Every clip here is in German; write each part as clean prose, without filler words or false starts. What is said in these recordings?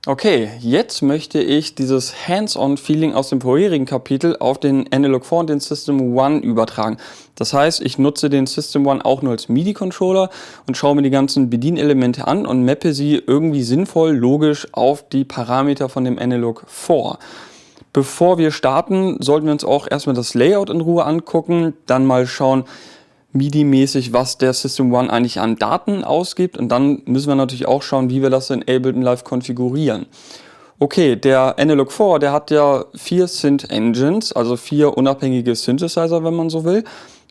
Okay, jetzt möchte ich dieses Hands-on-Feeling aus dem vorherigen Kapitel auf den Analog 4 und den System One übertragen. Das heißt, ich nutze den System One auch nur als MIDI-Controller und schaue mir die ganzen Bedienelemente an und mappe sie irgendwie sinnvoll, logisch auf die Parameter von dem Analog 4. Bevor wir starten, sollten wir uns auch erstmal das Layout in Ruhe angucken, dann mal schauen, MIDI-mäßig, was der System One eigentlich an Daten ausgibt. Und dann müssen wir natürlich auch schauen, wie wir das in Ableton Live konfigurieren. Okay, der Analog 4, der hat ja 4 Synth-Engines, also 4 unabhängige Synthesizer, wenn man so will.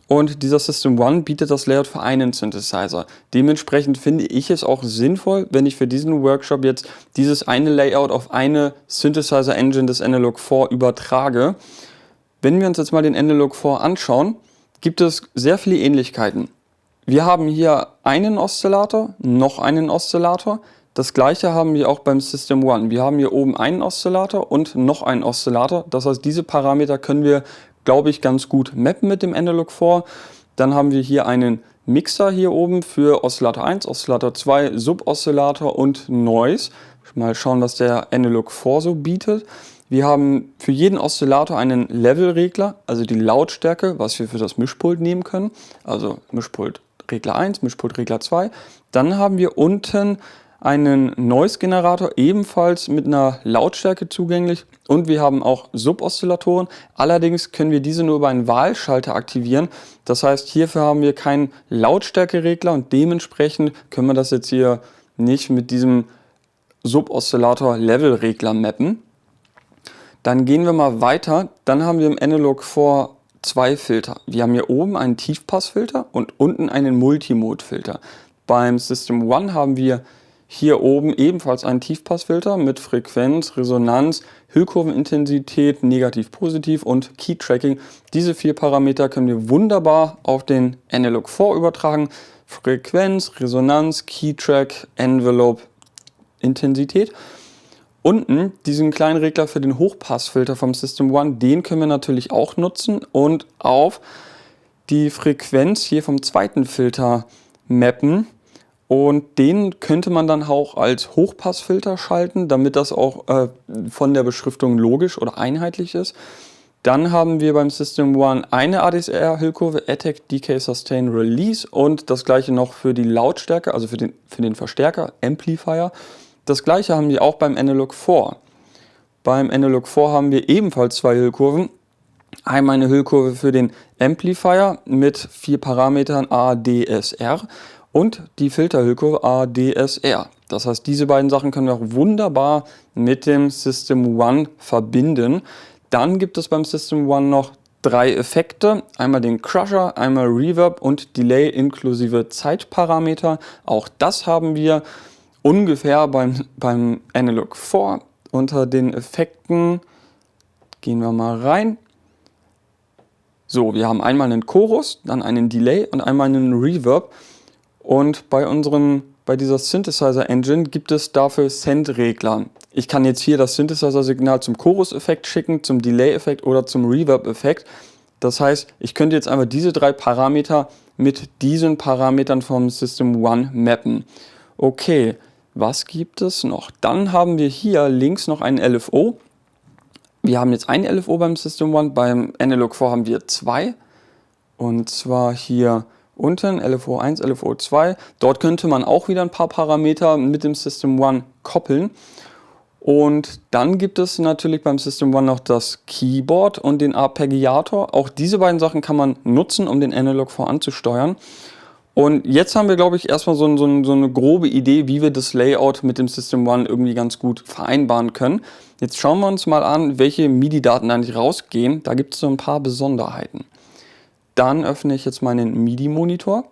Und dieser System One bietet das Layout für einen Synthesizer. Dementsprechend finde ich es auch sinnvoll, wenn ich für diesen Workshop jetzt dieses eine Layout auf eine Synthesizer-Engine des Analog 4 übertrage. Wenn wir uns jetzt mal den Analog 4 anschauen, gibt es sehr viele Ähnlichkeiten. Wir haben hier einen Oszillator, noch einen Oszillator. Das gleiche haben wir auch beim System One. Wir haben hier oben einen Oszillator und noch einen Oszillator. Das heißt, diese Parameter können wir, glaube ich, ganz gut mappen mit dem Analog 4. Dann haben wir hier einen Mixer hier oben für Oszillator 1, Oszillator 2, Suboszillator und Noise. Mal schauen, was der Analog 4 so bietet. Wir haben für jeden Oszillator einen Levelregler, also die Lautstärke, was wir für das Mischpult nehmen können. Also Mischpultregler 1, Mischpultregler 2. Dann haben wir unten einen Noise-Generator, ebenfalls mit einer Lautstärke zugänglich. Und wir haben auch Suboszillatoren. Allerdings können wir diese nur über einen Wahlschalter aktivieren. Das heißt, hierfür haben wir keinen Lautstärkeregler und dementsprechend können wir das jetzt hier nicht mit diesem Suboszillator-Levelregler mappen. Dann gehen wir mal weiter. Dann haben wir im Analog 4 zwei Filter. Wir haben hier oben einen Tiefpassfilter und unten einen Multimode-Filter. Beim System One haben wir hier oben ebenfalls einen Tiefpassfilter mit Frequenz, Resonanz, Hüllkurvenintensität, negativ-positiv und Key-Tracking. Diese 4 Parameter können wir wunderbar auf den Analog 4 übertragen. Frequenz, Resonanz, Key-Track, Envelope, Intensität. Unten diesen kleinen Regler für den Hochpassfilter vom System One, den können wir natürlich auch nutzen und auf die Frequenz hier vom zweiten Filter mappen. Und den könnte man dann auch als Hochpassfilter schalten, damit das auch von der Beschriftung logisch oder einheitlich ist. Dann haben wir beim System One eine ADSR-Hüllkurve, Attack, Decay, Sustain, Release und das gleiche noch für die Lautstärke, also für den Verstärker, Amplifier. Das gleiche haben wir auch beim Analog 4. Beim Analog 4 haben wir ebenfalls 2 Hüllkurven. Einmal eine Hüllkurve für den Amplifier mit 4 Parametern ADSR und die Filterhüllkurve ADSR. Das heißt, diese beiden Sachen können wir auch wunderbar mit dem System One verbinden. Dann gibt es beim System One noch 3 Effekte. Einmal den Crusher, einmal Reverb und Delay inklusive Zeitparameter. Auch das haben wir ungefähr beim Analog 4. Unter den Effekten gehen wir mal rein. So, wir haben einmal einen Chorus, dann einen Delay und einmal einen Reverb. Und bei dieser Synthesizer Engine gibt es dafür Send-Regler. Ich kann jetzt hier das Synthesizer-Signal zum Chorus-Effekt schicken, zum Delay-Effekt oder zum Reverb-Effekt. Das heißt, ich könnte jetzt einfach diese 3 Parameter mit diesen Parametern vom System One mappen. Okay. Was gibt es noch? Dann haben wir hier links noch einen LFO. Wir haben jetzt ein LFO beim System One, beim Analog 4 haben wir 2. Und zwar hier unten LFO 1, LFO 2. Dort könnte man auch wieder ein paar Parameter mit dem System One koppeln. Und dann gibt es natürlich beim System One noch das Keyboard und den Arpeggiator. Auch diese beiden Sachen kann man nutzen, um den Analog 4 anzusteuern. Und jetzt haben wir, glaube ich, erstmal so eine grobe Idee, wie wir das Layout mit dem System One irgendwie ganz gut vereinbaren können. Jetzt schauen wir uns mal an, welche MIDI-Daten eigentlich rausgehen. Da gibt es so ein paar Besonderheiten. Dann öffne ich jetzt meinen MIDI-Monitor,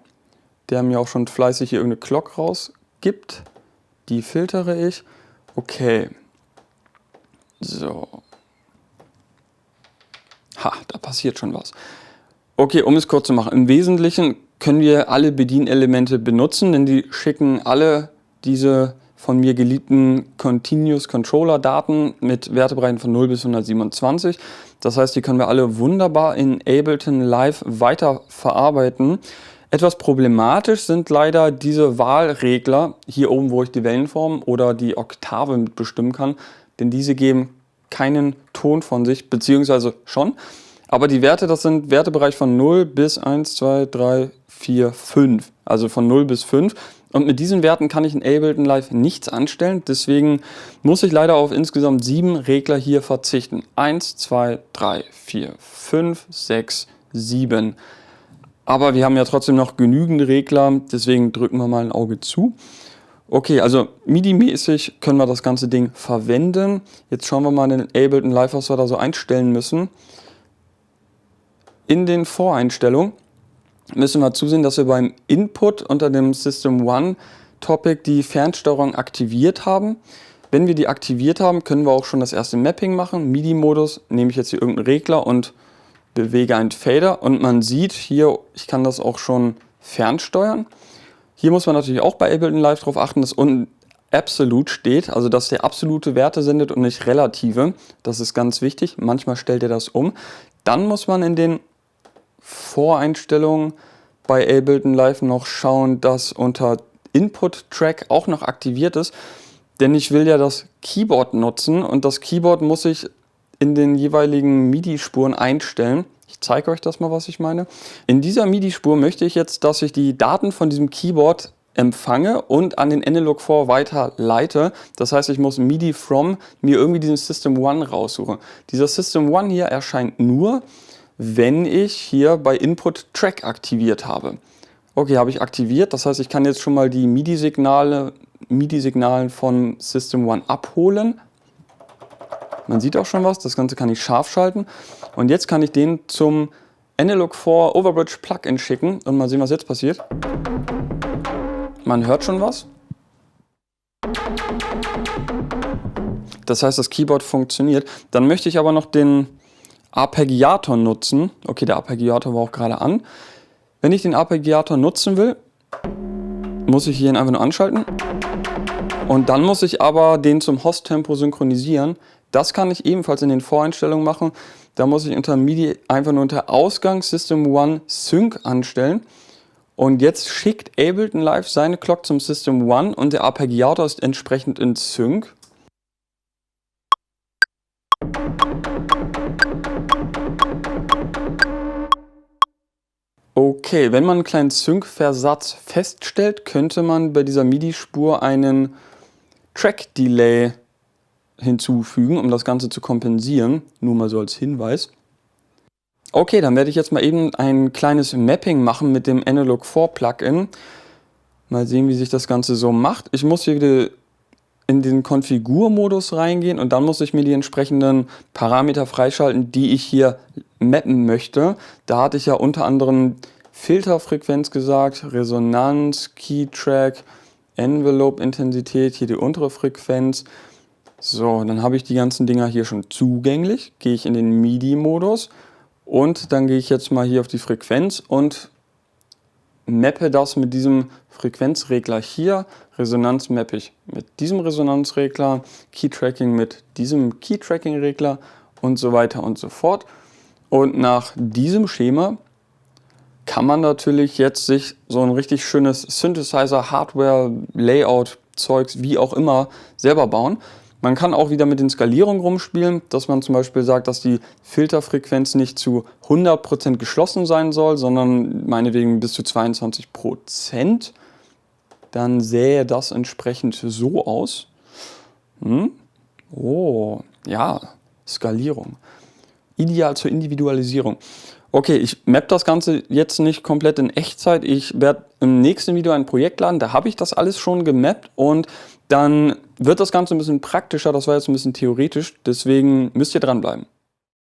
der mir auch schon fleißig hier irgendeine Clock rausgibt. Die filtere ich. Okay. So. Ha, da passiert schon was. Okay, um es kurz zu machen. Im Wesentlichen können wir alle Bedienelemente benutzen, denn die schicken alle diese von mir geliebten Continuous Controller Daten mit Wertebereichen von 0 bis 127. Das heißt, die können wir alle wunderbar in Ableton Live weiter verarbeiten. Etwas problematisch sind leider diese Wahlregler hier oben, wo ich die Wellenform oder die Oktave mit bestimmen kann, denn diese geben keinen Ton von sich, beziehungsweise schon. Aber die Werte, das sind Wertebereich von 0 bis 1, 2, 3, 4, 5. Also von 0 bis 5. Und mit diesen Werten kann ich in Ableton Live nichts anstellen. Deswegen muss ich leider auf insgesamt 7 Regler hier verzichten. 1, 2, 3, 4, 5, 6, 7. Aber wir haben ja trotzdem noch genügend Regler, deswegen drücken wir mal ein Auge zu. Okay, also MIDI-mäßig können wir das ganze Ding verwenden. Jetzt schauen wir mal in Ableton Live, was wir da so einstellen müssen. In den Voreinstellungen müssen wir zusehen, dass wir beim Input unter dem System One Topic die Fernsteuerung aktiviert haben. Wenn wir die aktiviert haben, können wir auch schon das erste Mapping machen. MIDI-Modus, nehme ich jetzt hier irgendeinen Regler und bewege einen Fader und man sieht hier, ich kann das auch schon fernsteuern. Hier muss man natürlich auch bei Ableton Live darauf achten, dass unten Absolute steht, also dass der absolute Werte sendet und nicht relative. Das ist ganz wichtig. Manchmal stellt er das um. Dann muss man in den Voreinstellungen bei Ableton Live noch schauen, dass unter Input Track auch noch aktiviert ist, denn ich will ja das Keyboard nutzen und das Keyboard muss ich in den jeweiligen MIDI-Spuren einstellen. Ich zeige euch das mal, was ich meine. In dieser MIDI-Spur möchte ich jetzt, dass ich die Daten von diesem Keyboard empfange und an den N-Log4 weiterleite. Das heißt, ich muss MIDI from mir irgendwie diesen System One raussuchen. Dieser System One hier erscheint nur, wenn ich hier bei Input Track aktiviert habe. Okay, habe ich aktiviert. Das heißt, ich kann jetzt schon mal die MIDI-Signalen von System One abholen. Man sieht auch schon was, das Ganze kann ich scharf schalten. Und jetzt kann ich den zum N-Log4 Overbridge Plugin schicken und mal sehen, was jetzt passiert. Man hört schon was. Das heißt, das Keyboard funktioniert. Dann möchte ich aber noch den Arpeggiator nutzen. Okay, der Arpeggiator war auch gerade an. Wenn ich den Arpeggiator nutzen will, muss ich hier ihn einfach nur anschalten. Und dann muss ich aber den zum Host-Tempo synchronisieren. Das kann ich ebenfalls in den Voreinstellungen machen. Da muss ich unter MIDI einfach nur unter Ausgang System One Sync anstellen. Und jetzt schickt Ableton Live seine Clock zum System One und der Arpeggiator ist entsprechend in Sync. Okay, wenn man einen kleinen Sync-Versatz feststellt, könnte man bei dieser MIDI-Spur einen Track-Delay hinzufügen, um das Ganze zu kompensieren. Nur mal so als Hinweis. Okay, dann werde ich jetzt mal eben ein kleines Mapping machen mit dem N-Log4 Plugin. Mal sehen, wie sich das Ganze so macht. Ich muss hier wieder in den Konfigurmodus reingehen und dann muss ich mir die entsprechenden Parameter freischalten, die ich hier mappen möchte. Da hatte ich ja unter anderem Filterfrequenz gesagt, Resonanz, Keytrack, Envelope-Intensität, hier die untere Frequenz. So, dann habe ich die ganzen Dinger hier schon zugänglich. Gehe ich in den MIDI-Modus und dann gehe ich jetzt mal hier auf die Frequenz und mappe das mit diesem Frequenzregler hier. Resonanz mappe ich mit diesem Resonanzregler, Keytracking mit diesem Keytracking-Regler und so weiter und so fort. Und nach diesem Schema kann man natürlich jetzt sich so ein richtig schönes Synthesizer, Hardware, Layout, Zeugs, wie auch immer, selber bauen. Man kann auch wieder mit den Skalierungen rumspielen, dass man zum Beispiel sagt, dass die Filterfrequenz nicht zu 100% geschlossen sein soll, sondern meinetwegen bis zu 22%. Dann sähe das entsprechend so aus. Oh, ja, Skalierung. Ideal zur Individualisierung. Okay, ich map das Ganze jetzt nicht komplett in Echtzeit. Ich werde im nächsten Video ein Projekt laden, da habe ich das alles schon gemappt und dann wird das Ganze ein bisschen praktischer. Das war jetzt ein bisschen theoretisch, deswegen müsst ihr dranbleiben.